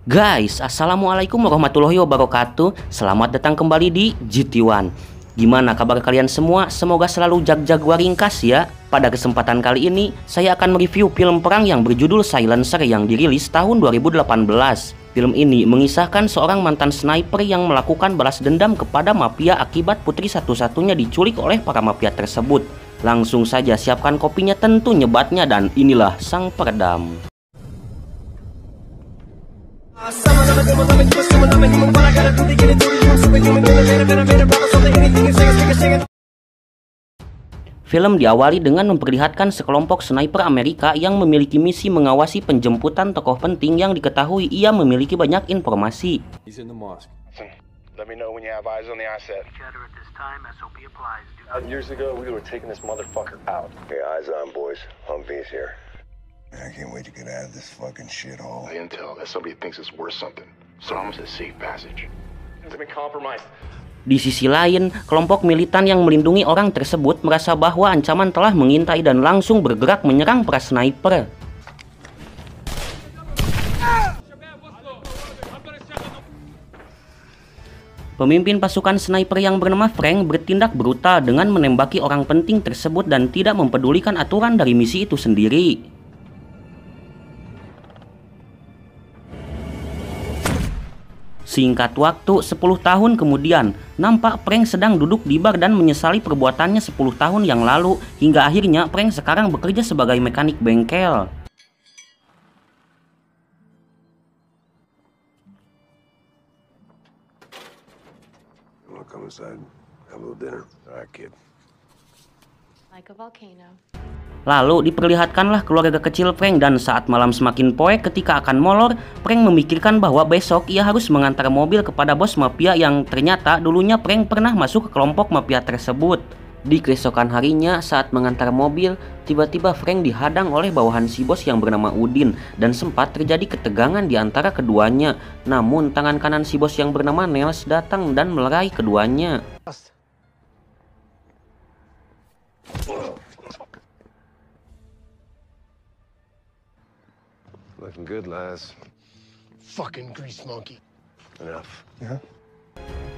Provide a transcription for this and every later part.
Guys, assalamualaikum warahmatullahi wabarakatuh. Selamat datang kembali di GT1. Gimana kabar kalian semua? Semoga selalu jag-jaguar ringkas ya. Pada kesempatan kali ini, saya akan mereview film perang yang berjudul Silencer yang dirilis tahun 2018. Film ini mengisahkan seorang mantan sniper yang melakukan balas dendam kepada mafia akibat putri satu-satunya diculik oleh para mafia tersebut. Langsung saja siapkan kopinya, tentu nyebatnya, dan inilah sang peredam. Film diawali dengan memperlihatkan sekelompok sniper Amerika yang memiliki misi mengawasi penjemputan tokoh penting yang diketahui ia memiliki banyak informasi. Let me know when you have eyes on the asset. Years ago, we were taking this motherfucker out. Okay, eyes on, boys. Humvee's here. I can't wait to get out of this fucking shithole. The intel that somebody thinks it's worth something. So almost a safe passage. It's been compromised. Di sisi lain, kelompok militan yang melindungi orang tersebut merasa bahwa ancaman telah mengintai dan langsung bergerak menyerang para sniper. Pemimpin pasukan sniper yang bernama Frank bertindak brutal dengan menembaki orang penting tersebut dan tidak mempedulikan aturan dari misi itu sendiri. Singkat waktu, 10 tahun kemudian, nampak Frank sedang duduk di bar dan menyesali perbuatannya 10 tahun yang lalu, hingga akhirnya Frank sekarang bekerja sebagai mekanik bengkel. Come inside, have a little dinner. All right, kid. Like a volcano. Lalu diperlihatkanlah keluarga kecil Frank, dan saat malam semakin poek ketika akan molor, Frank memikirkan bahwa besok ia harus mengantar mobil kepada bos mafia yang ternyata dulunya Frank pernah masuk ke kelompok mafia tersebut. Di keesokan harinya saat mengantar mobil, tiba-tiba Frank dihadang oleh bawahan si bos yang bernama Udin dan sempat terjadi ketegangan di antara keduanya. Namun tangan kanan si bos yang bernama Nels datang dan melerai keduanya. Looking good, lads. Fucking grease monkey. Enough. Yeah.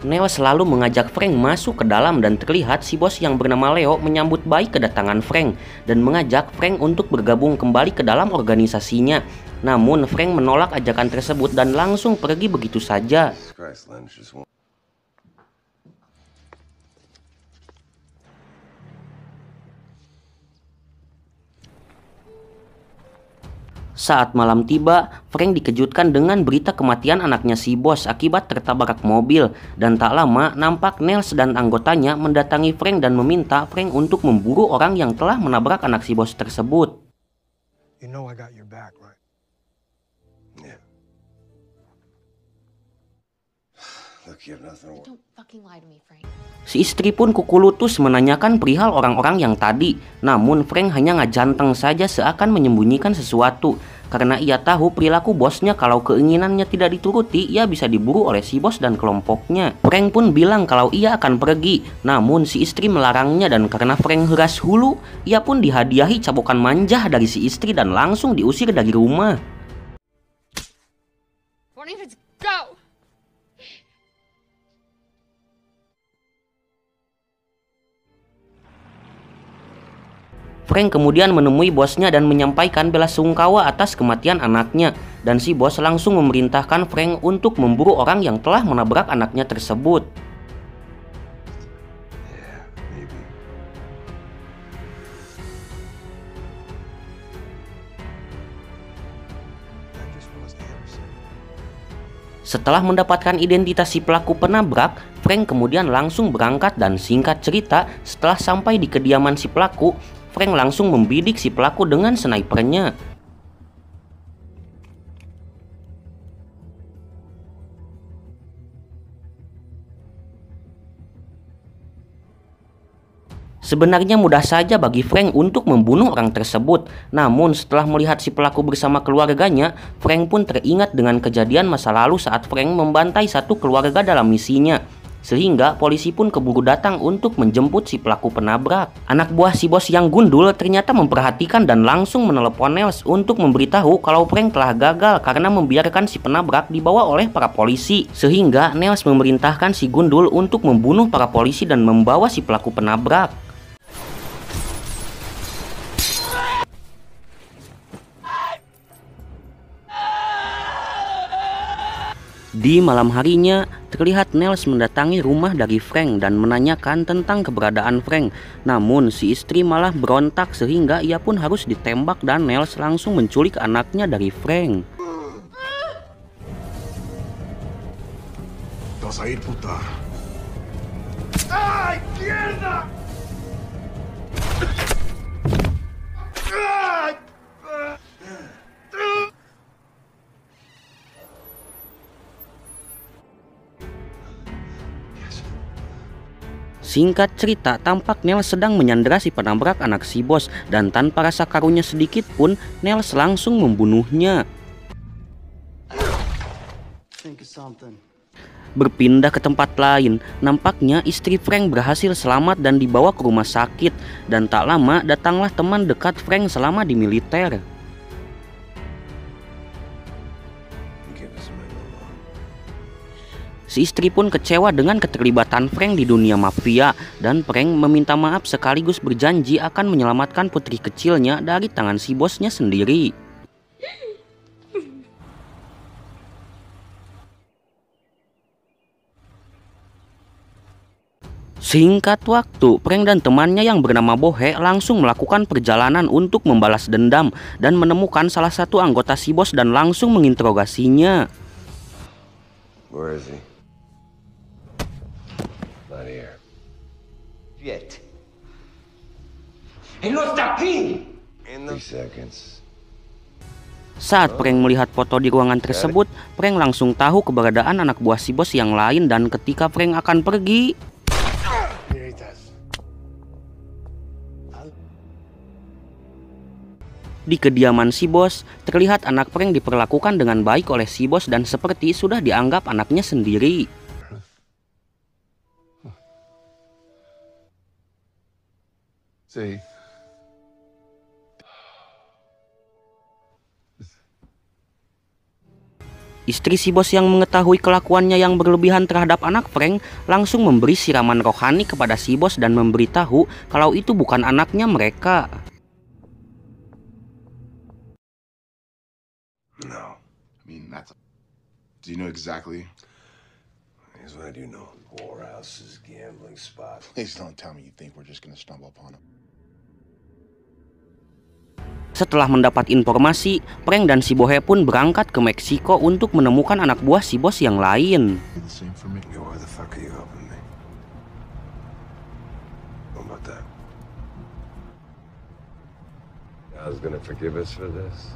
Nels selalu mengajak Frank masuk ke dalam dan terlihat si bos yang bernama Leo menyambut baik kedatangan Frank dan mengajak Frank untuk bergabung kembali ke dalam organisasinya. Namun Frank menolak ajakan tersebut dan langsung pergi begitu saja. Saat malam tiba, Frank dikejutkan dengan berita kematian anaknya si bos akibat tertabrak mobil. Dan tak lama, nampak Nels dan anggotanya mendatangi Frank dan meminta Frank untuk memburu orang yang telah menabrak anak si bos tersebut. You know I got your back, right? Yeah. Look, you have nothing to worry. Don't fucking lie to me, Frank. Si istri pun kuku lutus menanyakan perihal orang-orang yang tadi. Namun Frank hanya ngajanteng saja seakan menyembunyikan sesuatu. Karena ia tahu perilaku bosnya, kalau keinginannya tidak dituruti, ia bisa diburu oleh si bos dan kelompoknya. Frank pun bilang kalau ia akan pergi. Namun si istri melarangnya, dan karena Frank heras hulu, ia pun dihadiahi cabukan manja dari si istri dan langsung diusir dari rumah. Go! Frank kemudian menemui bosnya dan menyampaikan bela sungkawa atas kematian anaknya. Dan si bos langsung memerintahkan Frank untuk memburu orang yang telah menabrak anaknya tersebut. Setelah mendapatkan identitas si pelaku penabrak, Frank kemudian langsung berangkat dan singkat cerita, setelah sampai di kediaman si pelaku, Frank langsung membidik si pelaku dengan snipernya. Sebenarnya mudah saja bagi Frank untuk membunuh orang tersebut. Namun setelah melihat si pelaku bersama keluarganya, Frank pun teringat dengan kejadian masa lalu saat Frank membantai satu keluarga dalam misinya. sehingga polisi pun keburu datang untuk menjemput si pelaku penabrak. Anak buah si bos yang gundul ternyata memperhatikan dan langsung menelepon Nels untuk memberitahu kalau prank telah gagal karena membiarkan si penabrak dibawa oleh para polisi, sehingga Nels memerintahkan si gundul untuk membunuh para polisi dan membawa si pelaku penabrak. Di malam harinya, terlihat Nels mendatangi rumah dari Frank dan menanyakan tentang keberadaan Frank. Namun, si istri malah berontak sehingga ia pun harus ditembak dan Nels langsung menculik anaknya dari Frank. Vas a ir, puta. ¡Ay, mierda! ¡Ay! Singkat cerita, tampak Nels sedang menyandera si penabrak anak si bos dan tanpa rasa karunya sedikit pun Nels langsung membunuhnya. Berpindah ke tempat lain, nampaknya istri Frank berhasil selamat dan dibawa ke rumah sakit, dan tak lama datanglah teman dekat Frank selama di militer. Si istri pun kecewa dengan keterlibatan Frank di dunia mafia, dan Frank meminta maaf sekaligus berjanji akan menyelamatkan putri kecilnya dari tangan si bosnya sendiri. Singkat waktu, Frank dan temannya yang bernama Bohe langsung melakukan perjalanan untuk membalas dendam dan menemukan salah satu anggota si bos dan langsung menginterogasinya. Where is he? Not here. Yet. ¡Él no está aquí! In 3 seconds. Saat Frank melihat foto di ruangan tersebut, Frank langsung tahu keberadaan anak buah si bos yang lain, dan ketika Frank akan pergi, di kediaman si bos, terlihat anak Frank diperlakukan dengan baik oleh si bos dan seperti sudah dianggap anaknya sendiri. See. Istri si bos yang mengetahui kelakuannya yang berlebihan terhadap anak Frank langsung memberi siraman rohani kepada si bos dan memberitahu kalau itu bukan anaknya mereka. No. I mean, do you know exactly? Here's what I do know. Whorehouses, gambling spots. Please don't tell me you think we're just gonna stumble upon him. Setelah mendapat informasi, Frank dan si Bohe pun berangkat ke Meksiko untuk menemukan anak buah si bos yang lain. The same for me. Yo, why the fuck are you helping me? What about that? God's gonna forgive us for this?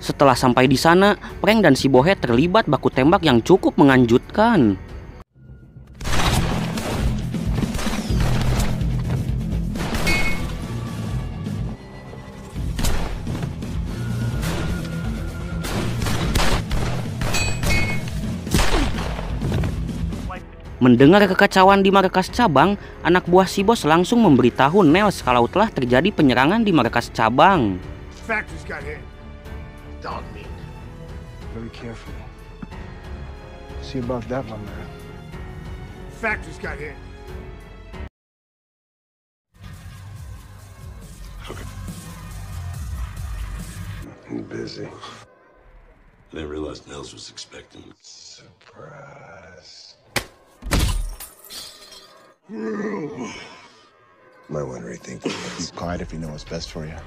Setelah sampai di sana, Frank dan si Bohe terlibat baku tembak yang cukup menganjutkan. Mendengar kekacauan di markas cabang, anak buah si bos langsung memberitahu Nels kalau telah terjadi penyerangan di markas cabang. Factory's got hit. Dog meat. Very carefully. See about that, my man. Factory's got hit. Okay. I'm busy. I didn't realize Nels was expecting me. Surprise. Might want to rethink this. Keep quiet if you know what's best for you.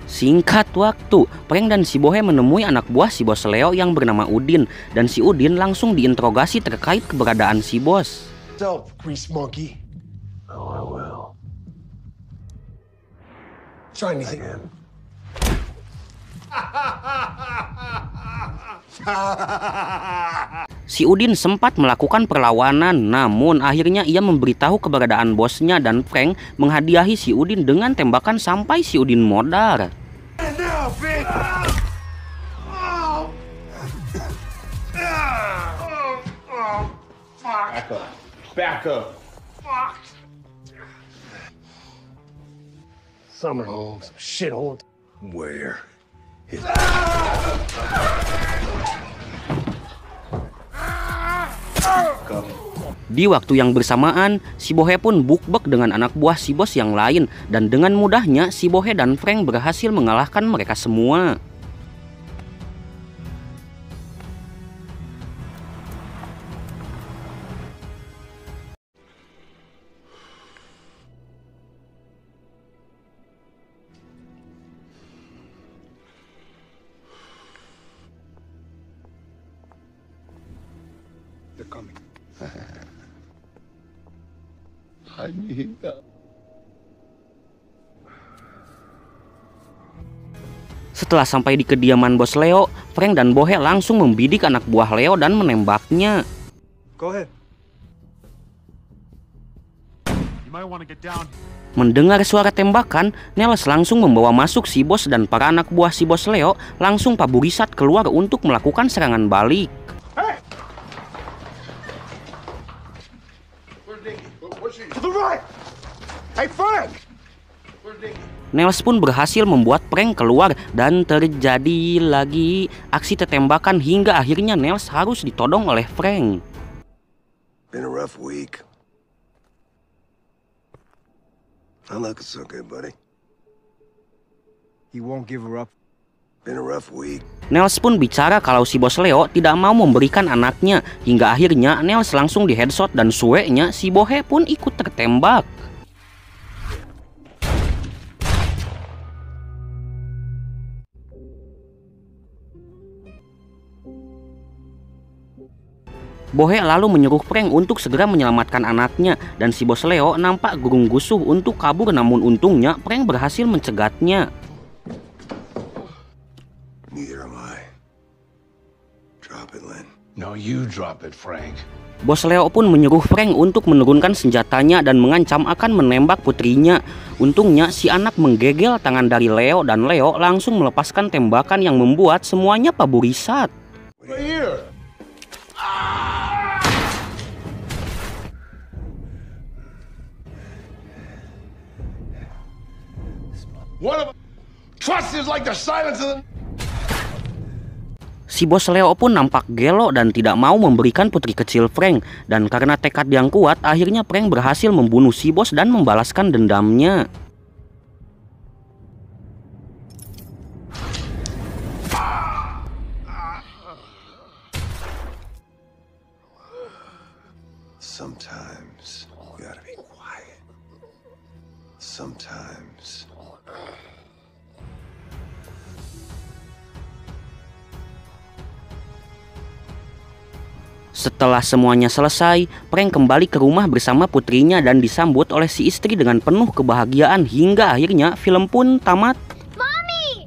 Singkat waktu, Frank dan si Bohe menemui anak buah si bos Leo yang bernama Udin, dan si Udin langsung diinterogasi terkait keberadaan si bos. Self, grease monkey. Oh, I will. Try anything. Again. Si Udin sempat melakukan perlawanan, namun akhirnya ia memberitahu keberadaan bosnya dan Frank menghadiahi si Udin dengan tembakan sampai si Udin modar. Back up. Summer home, some shithole. Where? Di waktu yang bersamaan, si Bohe pun bukbek dengan anak buah si bos yang lain, dan dengan mudahnya si Bohe dan Frank berhasil mengalahkan mereka semua. They're coming. I need that. Setelah sampai di kediaman bos Leo, Frank dan Bohe langsung membidik anak buah Leo dan menembaknya. Go ahead. You might want to get down. Mendengar suara tembakan, Nels langsung membawa masuk si bos dan para anak buah si bos Leo langsung paburisat keluar untuk melakukan serangan balik. To the right! Hey, Frank! Nels pun berhasil membuat Frank keluar dan terjadi lagi aksi tembakan hingga akhirnya Nels harus ditodong oleh Frank. Been a rough week. I look, it's okay, buddy. He won't give her up. Been a rough week. Nels pun bicara kalau si bos Leo tidak mau memberikan anaknya, hingga akhirnya Nels langsung di headshot dan suenya si Bohe pun ikut tertembak. Bohe lalu menyuruh Frank untuk segera menyelamatkan anaknya, dan si bos Leo nampak gurung-gusuh untuk kabur, namun untungnya Frank berhasil mencegatnya. Neither am I. Drop it, Lynn. No, you drop it, Frank. Bos Leo pun menyuruh Frank untuk menurunkan senjatanya dan mengancam akan menembak putrinya. Untungnya si anak menggegel tangan dari Leo dan Leo langsung melepaskan tembakan yang membuat semuanya paburisat. Right here! One of them. Trust is like the silence of the... Si bos Leo pun nampak gelo dan tidak mau memberikan putri kecil Frank. Dan karena tekad yang kuat, akhirnya Frank berhasil membunuh si bos dan membalaskan dendamnya. Sometimes you gotta be quiet. Sometimes. Setelah semuanya selesai, Frank kembali ke rumah bersama putrinya dan disambut oleh si istri dengan penuh kebahagiaan hingga akhirnya film pun tamat. Mommy!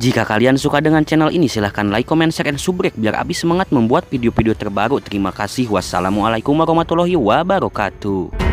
Jika kalian suka dengan channel ini, silahkan like, comment, share, dan subrek biar Abi semangat membuat video-video terbaru. Terima kasih. Wassalamualaikum warahmatullahi wabarakatuh.